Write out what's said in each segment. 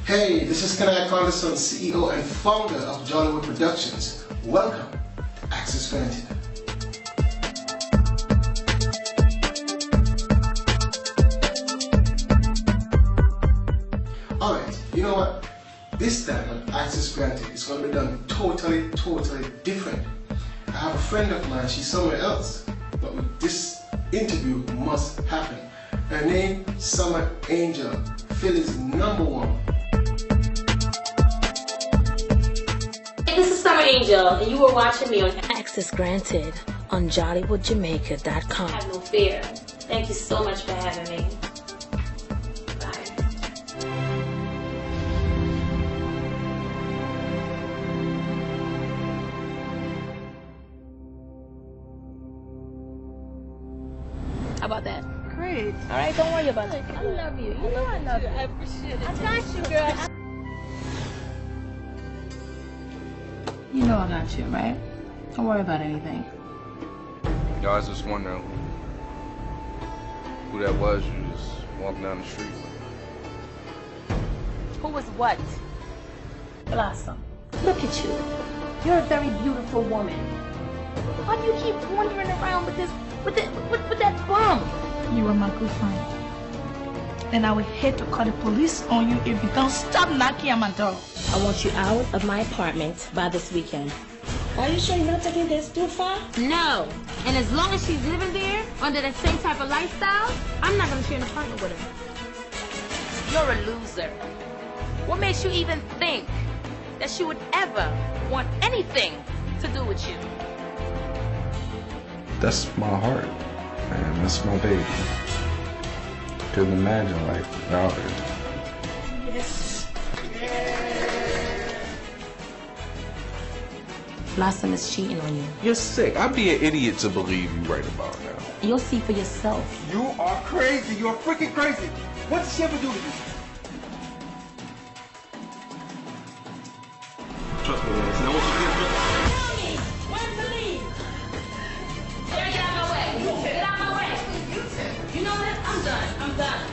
Hey, this is kanhai Condison, CEO and founder of Jollywood Productions. Welcome to Access Granted. Alright, you know what? This time on Access Granted, it's going to be done totally different. I have a friend of mine, she's somewhere else, but this interview must happen. Her name, Summer Angel, Philly's #1. This is Summer Angel, and you were watching me on Access Granted on JollywoodJamaica.com. Have no fear. Thank you so much for having me. Bye. How about that? Great. All right, don't worry about it. I love you. You know I love you. I appreciate it. I got you, girl. You know I got you, right? Don't worry about anything. Y'all, I was just wondering who that was you just walking down the street. Who was what? Blossom, look at you. You're a very beautiful woman. Why do you keep wandering around with that bum? You are my good friend. And I would hate to call the police on you if you don't stop knocking at my door. I want you out of my apartment by this weekend. Are you sure you're not taking this too far? No. And as long as she's living there under the same type of lifestyle, I'm not going to share an apartment with her. You're a loser. What makes you even think that she would ever want anything to do with you? That's my heart, man. That's my baby. Couldn't imagine life without her. Yes. Blossom is cheating on you. You're sick. I'd be an idiot to believe you right about now. You'll see for yourself. You are crazy. You're freaking crazy. What did she ever do to you? Trust me, man. Now, what you get? Tell me when to leave. Get out of my way. Get out of my way. You know what? I'm done. I'm done.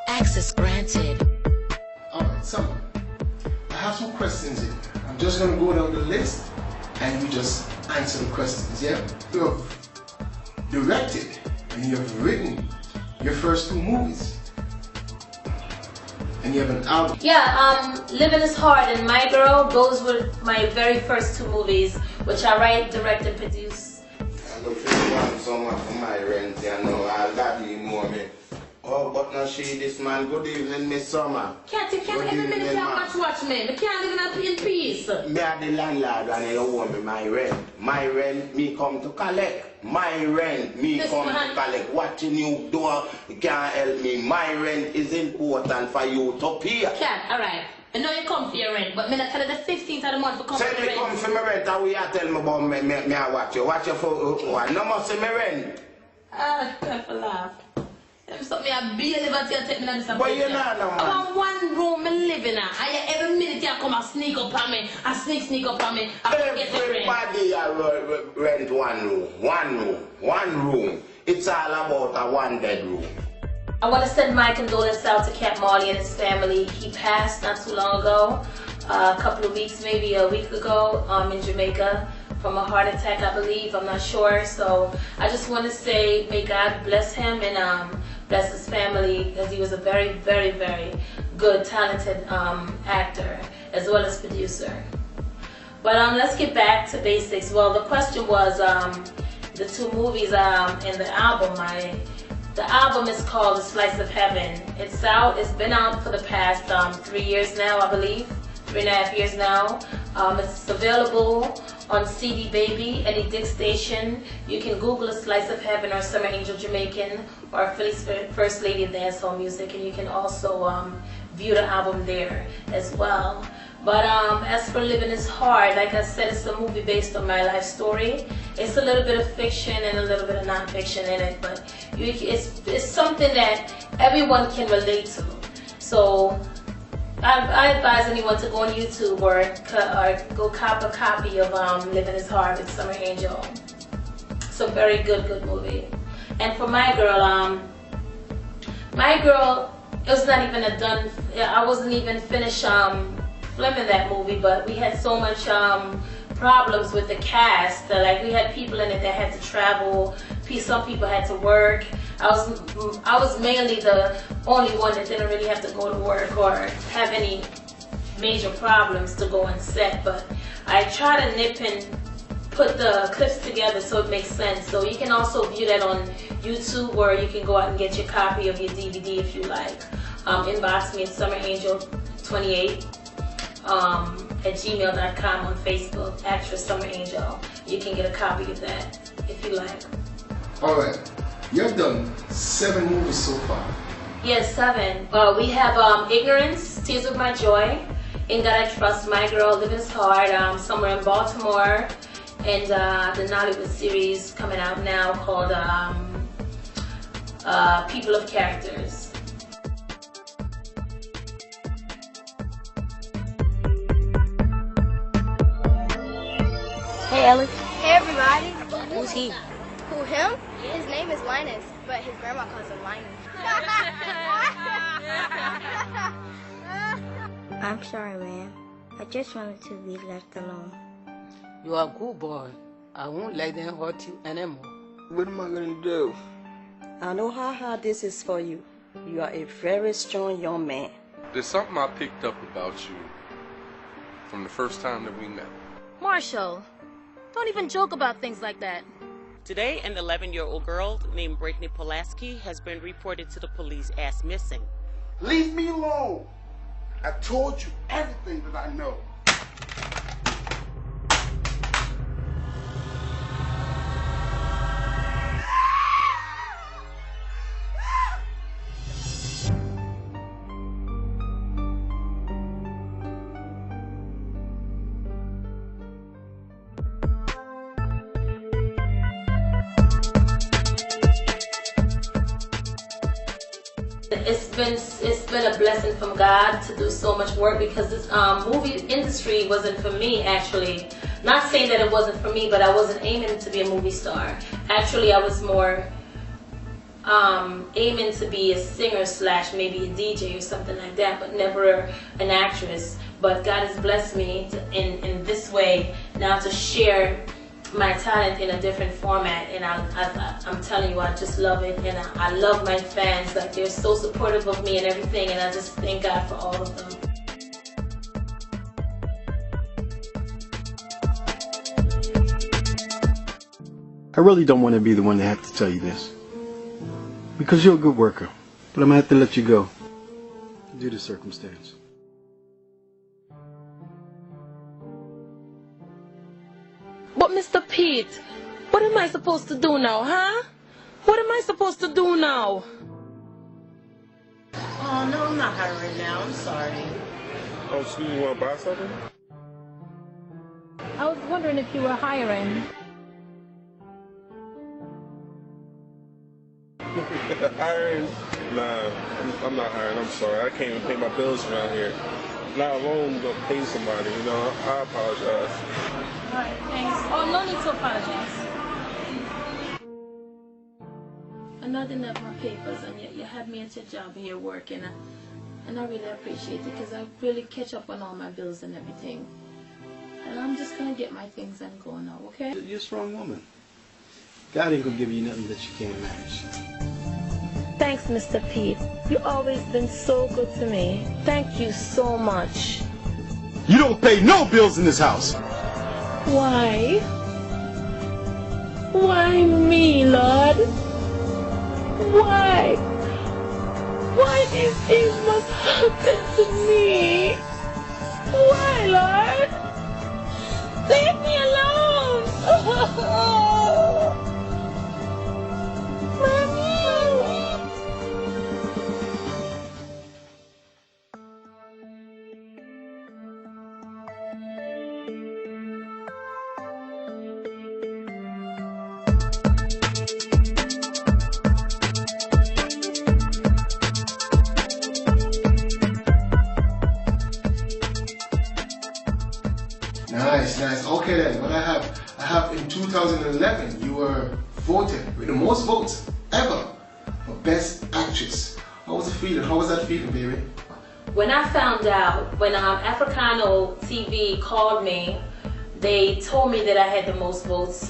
Access Granted. Alright, Summer, I have some questions here. I'm just going to go down the list and you just answer the questions, yeah? You have directed and you have written your first 2 movies. And you have an album. Yeah, Living is Hard and My Girl, those were my very first 2 movies, which I write, direct, and produce. I look for someone for my rent, you know, I love you more, me. Oh, but now she, this man, good evening, Miss Summer. Can't every minute you watch me. I can't live in peace. Me are the landlord and you owe me my rent. My rent, me come to collect. My rent, me come to collect. Watching you do, you can't help me. My rent is important for you to pay. Cat, alright. I know you come for your rent, but me not tell you the 15th of the month for come for Say your me rent. come for my rent, and we are tell me about me I watch you. Watch you for what? No more say me rent. Ah, I have to laugh. Them something I barely live until take me down this But you know no, man. I want one room me living in. Every minute you come and sneak up on me. I sneak up on me. I can't get the rent. Everybody rent one room. It's all about a 1-bedroom. I want to send my condolences out to Cat Marley and his family. He passed not too long ago, a couple of weeks, maybe a week ago, in Jamaica from a heart attack, I believe. I'm not sure. So I just want to say, may God bless him and bless his family, because he was a very good, talented actor as well as producer. But let's get back to basics. Well, the question was the 2 movies and the album. The album is called A Slice of Heaven. It's out. It's been out for the past 3 years now, I believe. 3.5 years now. It's available on CD Baby, any Dick station. You can Google A Slice of Heaven or Summer Angel Jamaican or Philly's First Lady of Dancehall Music, and you can also view the album there as well. But as for Living is Hard, like I said, it's a movie based on my life story. It's a little bit of fiction and a little bit of non-fiction in it, but it's something that everyone can relate to. So I advise anyone to go on YouTube or go cop a copy of Living is Hard with Summer Angel. It's a very good movie. And for My Girl, it was not even I wasn't even finished filming that movie, but we had so much problems with the cast. Like, we had people in it that had to travel, some people had to work. I was mainly the only one that didn't really have to go to work or have any major problems to go on set, but I try to nip and put the clips together so it makes sense. So you can also view that on YouTube, or you can go out and get your copy of your DVD if you like. Inbox me at SummerAngel28 at gmail.com, on Facebook, Actress Summer Angel. You can get a copy of that if you like. Alright, you've done 7 movies so far. Yes, 7. We have Ignorance, Tears of My Joy, In God I Trust, My Girl, Living is Hard, Somewhere in Baltimore, and the Nollywood series coming out now called People of Characters. Hey, Ellis. Hey everybody. Who's he? Who, him? His name is Linus, but his grandma calls him Linus. I'm sorry, man. I just wanted to be left alone. You are a good boy. I won't let them hurt you anymore. What am I gonna do? I know how hard this is for you. You are a very strong young man. There's something I picked up about you from the first time that we met. Marshall, don't even joke about things like that. Today, an 11-year-old girl named Brittany Pulaski has been reported to the police as missing. Leave me alone. I told you everything that I know. It's been a blessing from God to do so much work, because this movie industry wasn't for me, actually. Not saying that it wasn't for me, but I wasn't aiming to be a movie star. Actually, I was more aiming to be a singer / maybe a DJ or something like that, but never an actress. But God has blessed me in this way now to share my talent in a different format, and I'm telling you, I just love it, and I love my fans. Like, they're so supportive of me and everything, and I just thank God for all of them. I really don't want to be the one to have to tell you this, because you're a good worker, but I'm going to have to let you go due to circumstance. But Mr. Pete, what am I supposed to do now, huh? What am I supposed to do now? Oh, no, I'm not hiring now. I'm sorry. Oh, so you want to buy something? I was wondering if you were hiring. Hiring? Nah, I'm not hiring. I'm sorry. I can't even pay my bills around here. Not alone to pay somebody, you know. I apologize. Alright, thanks. Oh, no need to apologize. I know I didn't have my papers, and yet you had me at your job and you're working, and I really appreciate it, because I really catch up on all my bills and everything. And I'm just going to get my things and go now, okay? You're a strong woman. God ain't going to give you nothing that you can't manage. Thanks, Mr. Pete. You've always been so good to me. Thank you so much. You don't pay no bills in this house. Why? Why me, Lord? Why? Why these things must happen to me? Why, Lord? Leave me alone! Mommy! Nice, nice. Okay then, what I have in 2011, you were voted with the most votes ever for Best Actress. How was it feeling? How was that feeling, baby? When I found out, when Africano TV called me, they told me that I had the most votes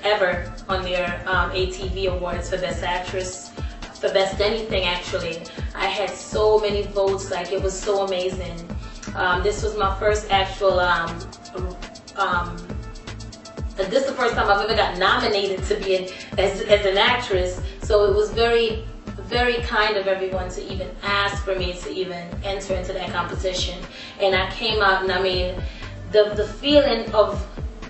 ever on their ATV Awards for Best Actress, for Best Anything actually. I had so many votes, like it was so amazing. This was my first actual, this is the first time I've ever got nominated to be as an actress, so it was very, very kind of everyone to even ask for me to even enter into that competition. And I came out, and I mean, the feeling of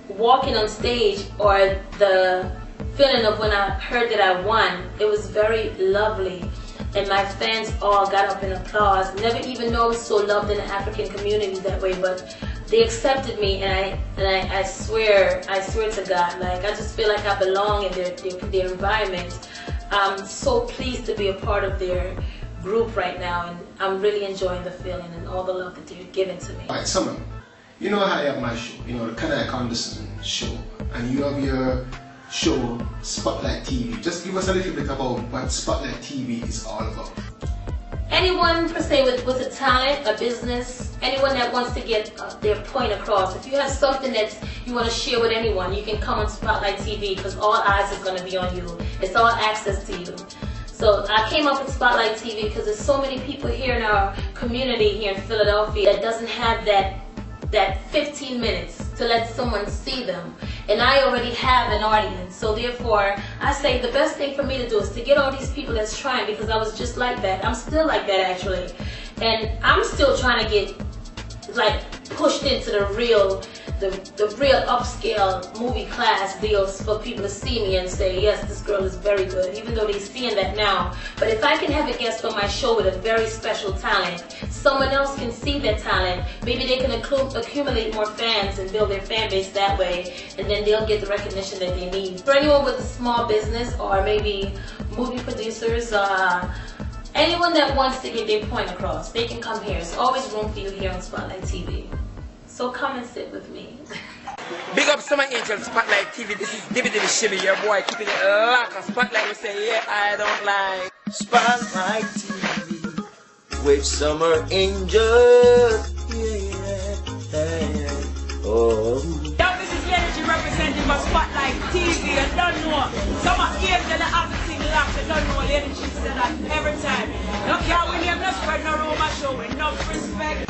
walking on stage, or the feeling of when I heard that I won, it was very lovely. And my fans all got up in applause. Never even know I was so loved in the African community that way, but they accepted me, and I swear to God, like I just feel like I belong in their environment. I'm so pleased to be a part of their group right now, and I'm really enjoying the feeling and all the love that they're giving to me. Alright, Summer, you know how I have my show, you know, the kanhai Condison show, and you have your show Spotlight TV. Just give us a little bit about what Spotlight TV is all about. Anyone per se with a talent, a business, anyone that wants to get their point across. If you have something that you want to share with anyone, you can come on Spotlight TV, because all eyes is going to be on you. It's all access to you. So I came up with Spotlight TV because there's so many people here in our community here in Philadelphia that doesn't have that 15 minutes to let someone see them. And I already have an audience, so therefore I say the best thing for me to do is to get all these people that's trying, because I was just like that. I'm still like that actually, and I'm still trying to get like pushed into the real upscale movie class deals for people to see me and say, yes, this girl is very good, even though they're seeing that now. But if I can have a guest on my show with a very special talent, someone else can see that talent, maybe they can accumulate more fans and build their fan base that way, and then they'll get the recognition that they need. For anyone with a small business, or maybe movie producers, anyone that wants to get their point across, they can come here. There's always room for you here on Spotlight TV. So come and sit with me. Big up Summer Angel, Spotlight TV. This is Divi Shimmy, your boy, keeping it locked on Spotlight. We say, yeah, I don't lie. Spotlight TV with Summer Angel. Yeah. Oh. Yo, this is Energy representing for Spotlight TV. I don't know. Summer Angel, I haven't seen locked. I don't know. Energy said that every time. No care when you're not spreading no rumor show. Enough respect.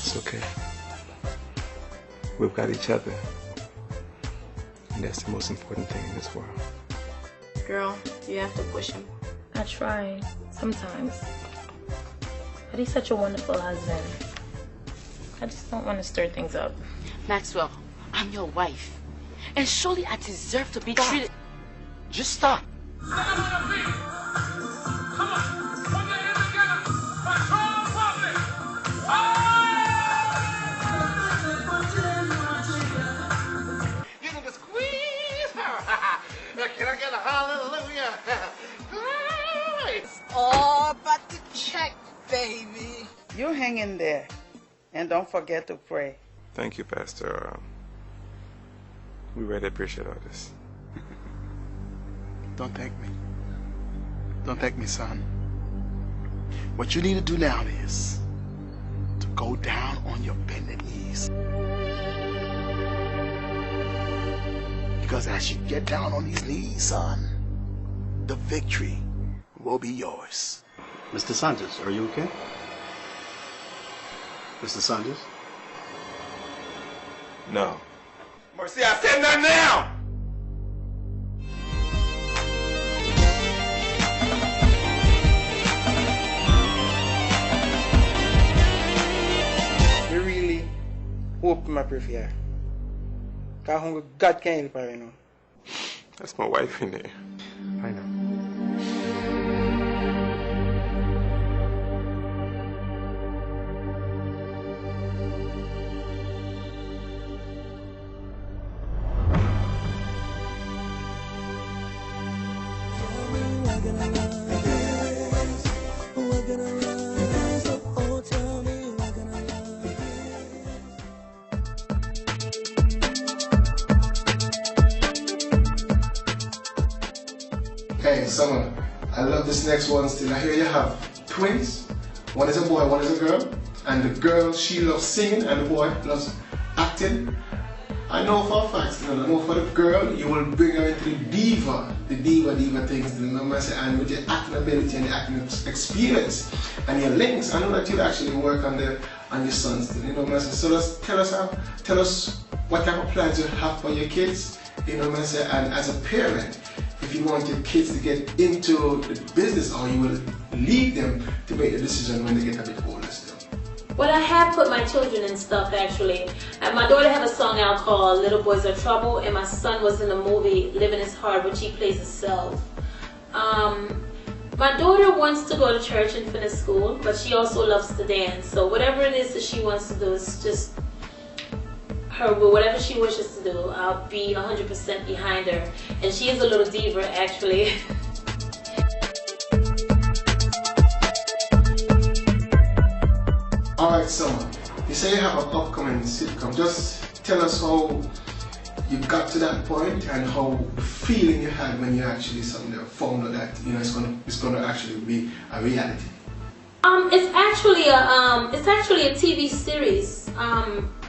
It's okay. We've got each other. And that's the most important thing in this world. Girl, you have to push him. I try, sometimes. But he's such a wonderful husband. I just don't want to stir things up. Maxwell, I'm your wife. And surely I deserve to be treated... Just stop. Can I get a hallelujah? Oh, but the check, baby. You hang in there. And don't forget to pray. Thank you, Pastor. We really appreciate all this. Don't thank me. Don't thank me, son. What you need to do now is to go down on your bended knees. Because as you get down on these knees, son, the victory will be yours. Mr. Sanchez, are you okay? Mr. Sanchez? No. Mercy, I said nothing now! We really hope my prayer. Because God can help her, you know. That's my wife in there. I know. Hey, Summer, I love this next one still. I hear you have twins. One is a boy, one is a girl. And the girl, she loves singing, and the boy loves acting. I know for a fact, I know for the girl, you will bring her into the diva things, and with your acting ability and your acting experience and your links, I know that you'll actually work on your sons still, you know what I'm saying? So tell us what type of plans you have for your kids, you know what I'm saying? And as a parent, if you want your kids to get into the business, or you will leave them to make the decision when they get a bit older still. Well, I have put my children in stuff actually. And my daughter had a song out called Little Boys Are Trouble, and my son was in the movie Living Is Hard, which he plays himself. My daughter wants to go to church and finish school, but she also loves to dance. So whatever it is that she wants to do is just her, whatever she wishes to do, I'll be 100% behind her. And she is a little diva actually. Alright, Summer, you say you have an upcoming sitcom. Just tell us how you got to that point and how the feeling you had when you actually found out that it's gonna actually be a reality. It's actually a TV series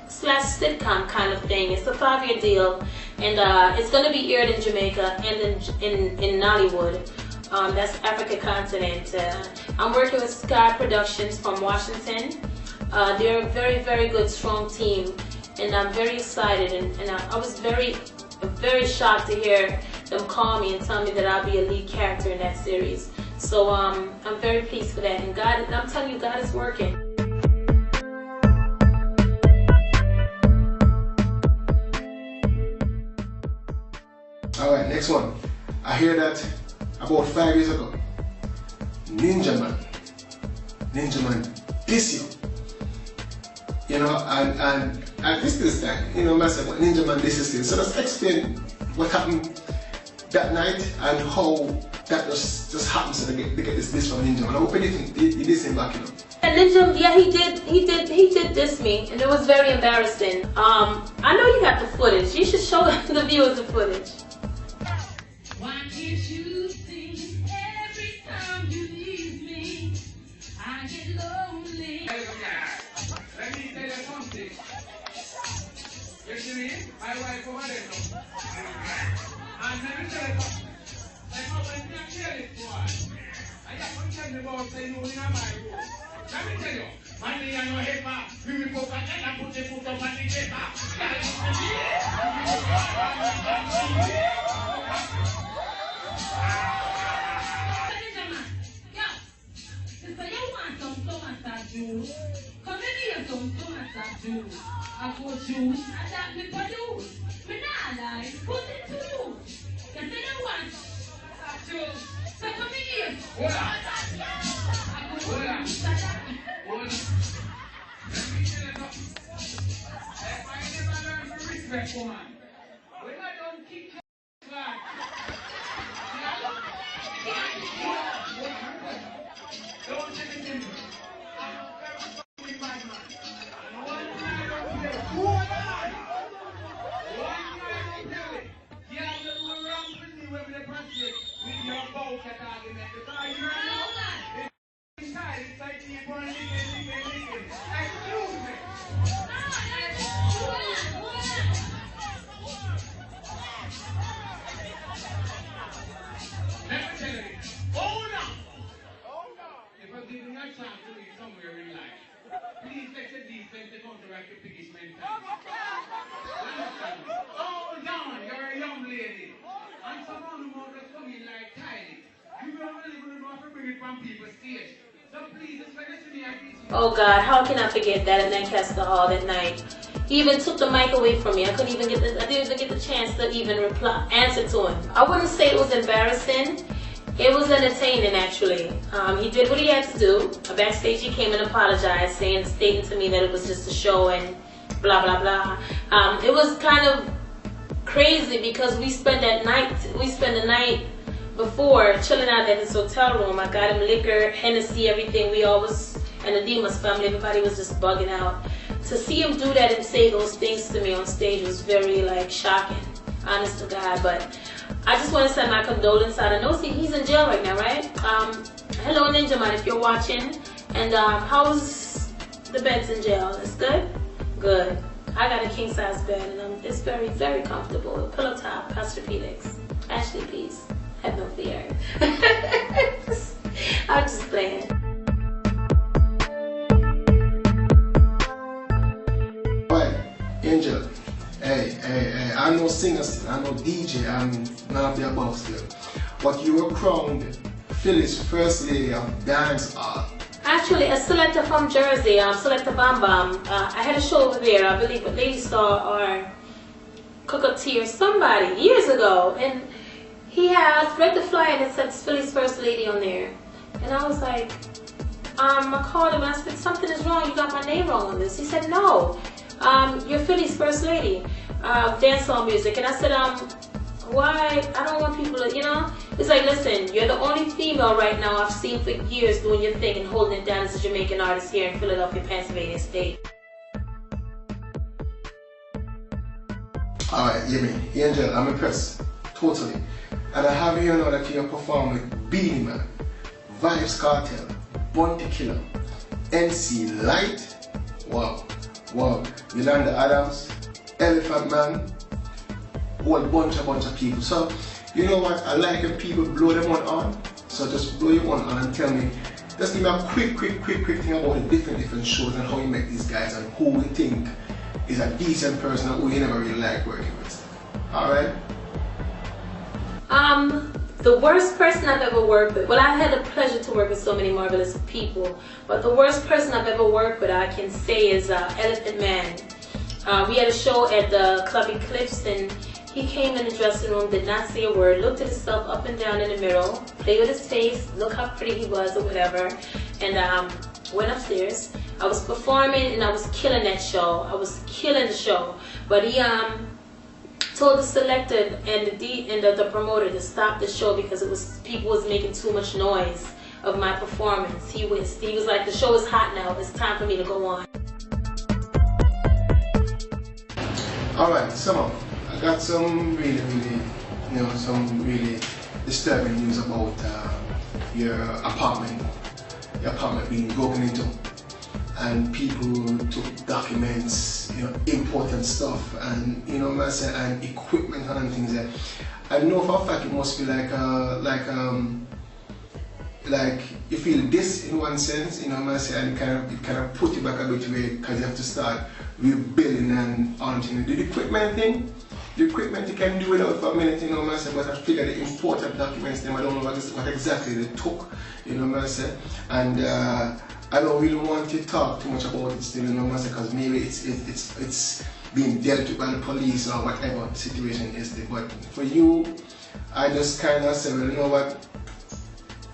slash sitcom kind of thing. It's a 5-year deal, and it's gonna be aired in Jamaica and in Nollywood. That's Africa continent. I'm working with Sky Productions from Washington. They're a very, very good, strong team, and I'm very excited. And I was very shocked to hear them call me and tell me that I'll be a lead character in that series. So I'm very pleased for that. And God, I'm telling you, God is working. All right, next one. I hear that about 5 years ago, Ninja Man, this year. You know, and this time, you know, myself, Ninja Man, this is this. So let's explain what happened that night and how that just happens to get this from Ninja Man. I hope you did him back, you know. And Ninja, yeah, he did diss me, and it was very embarrassing. I know you got the footage. You should show the viewers the footage. Why can't you sing every time you leave me? I get lonely. Let me tell you something. You see me? My wife over there now. And let me tell you something. Like how when you hear it, boy, I just tell you about saying you in my room. Let me tell you, money on your head, ma. We will go back and put the foot on my head, ma. Juice. Come in here, some tomato juice. I go juice, and that me produce. Me nah lie, put it to use. You say you want juice. So come in here. Hold on. I go juice, and that me. Hold on. Let me tell you something. If I never learn to respect woman, when I don't kick your flag, don't take it in. Please take the defense to counteract the piggish mentality. Hold on, you're a young lady. And someone who wants to come in like Kylie. You don't really know how to bring it from people's stage. Oh God, how can I forget that at Lancaster Hall that night? He even took the mic away from me. I couldn't even get I didn't even get the chance to even answer to him. I wouldn't say it was embarrassing. It was entertaining, actually. He did what he had to do. Backstage, he came and apologized, stating to me that it was just a show and blah blah blah. It was kind of crazy because we spent the night before chilling out at his hotel room. I got him liquor, Hennessy, everything. We all was, and the Demas family, everybody was just bugging out. To see him do that and say those things to me on stage was very like shocking, honest to God. But I just want to send my condolences out. I know he's in jail right now, right? Hello Ninja Man, if you're watching. And how's the beds in jail? It's good? Good. I got a king size bed and it's very, very comfortable. Pillow top, Posturepedics. Ashley, please. Have no fear. I'm just playing. Right, Angel. Hey, I'm no singer still, I'm no DJ, I'm none of the above still. But you were crowned Philly's first lady of dance art. Actually, a selector from Jersey, Selector Bam Bam. I had a show over there, I believe with Lady Star or Cook Tea or somebody years ago, and he had read the flyer and it said Philly's first lady on there. And I was like, I called him and I said, something is wrong, you got my name wrong on this. He said, no. You're Philly's first lady, dancehall music. And I said, why? I don't want people to, you know? It's like, listen, you're the only female right now I've seen for years doing your thing and holding it down as a Jamaican artist here in Philadelphia, Pennsylvania State. Alright, Angel, I'm impressed. Totally. And I have here now that you have performed with Beanie Man, Vibes Cartel, Bounty Killer, MC Light, wow, Yolanda Adams, Elephant Man, whole bunch of people. So, you know what, I like when people blow them on. So just blow your one on and tell me, just give me a quick thing about the different shows and how you met these guys and who you think is a decent person and who you never really like working with. Alright? The worst person I've ever worked with, well, I had the pleasure to work with so many marvelous people, but the worst person I've ever worked with, I can say, is Elephant Man. We had a show at the Club Eclipse, and he came in the dressing room, did not say a word, looked at himself up and down in the mirror, played with his face, look how pretty he was or whatever, and went upstairs. I was performing and I was killing that show. I was killing the show, but he told the selector and the promoter to stop the show because people was making too much noise of my performance. He was like, the show is hot now, it's time for me to go on. Alright, so I got some really, some really disturbing news about your apartment being broken into. And people took documents, important stuff, and and equipment and things like that. I know for a fact it must be like you feel this in one sense, and it kind of put you back a bit away because you have to start rebuilding and all things. The equipment thing, the equipment you can do without for a minute, but I figure the important documents, I don't know what exactly they took, and I don't really want to talk too much about it still, because maybe it's being dealt with by the police or whatever the situation is there. But for you, I just kind of say, well, you know what,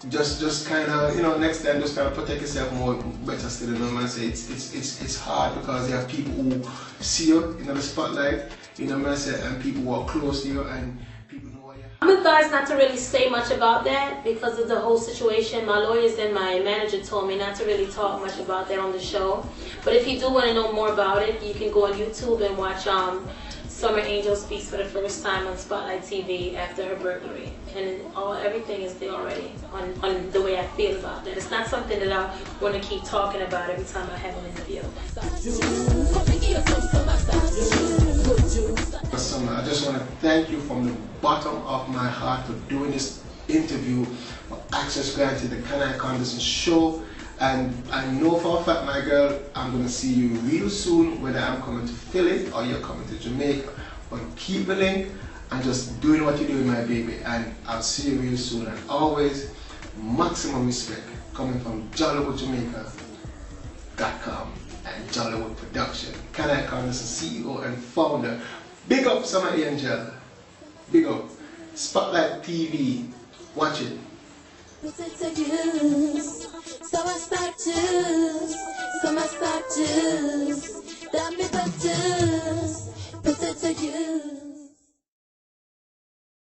just kind of, next time just kind of protect yourself more, better still, it's hard because there are people who see you in the spotlight, and people who are close to you and people know what you are. I'm advised not to really say much about that because of the whole situation. My lawyers and my manager told me not to really talk much about that on the show. But if you do want to know more about it, you can go on YouTube and watch Summer Angel speaks for the first time on Spotlight TV after her burglary. And everything is there already on the way I feel about that. It's not something that I want to keep talking about every time I have an interview. I just want to thank you from the bottom of my heart for doing this interview, for access granted the Kanhai Condison show. And I know for a fact, my girl, I'm going to see you real soon, whether I'm coming to Philly or you're coming to Jamaica. But keep the link and just doing what you're doing, my baby. And I'll see you real soon. And always, maximum respect. coming from JollywoodJamaica.com and Jollywood Production. Kanhai Condison, CEO and founder. Big up Summer Angel. Big up. Spotlight TV. Watch it. So I start to, put it to use.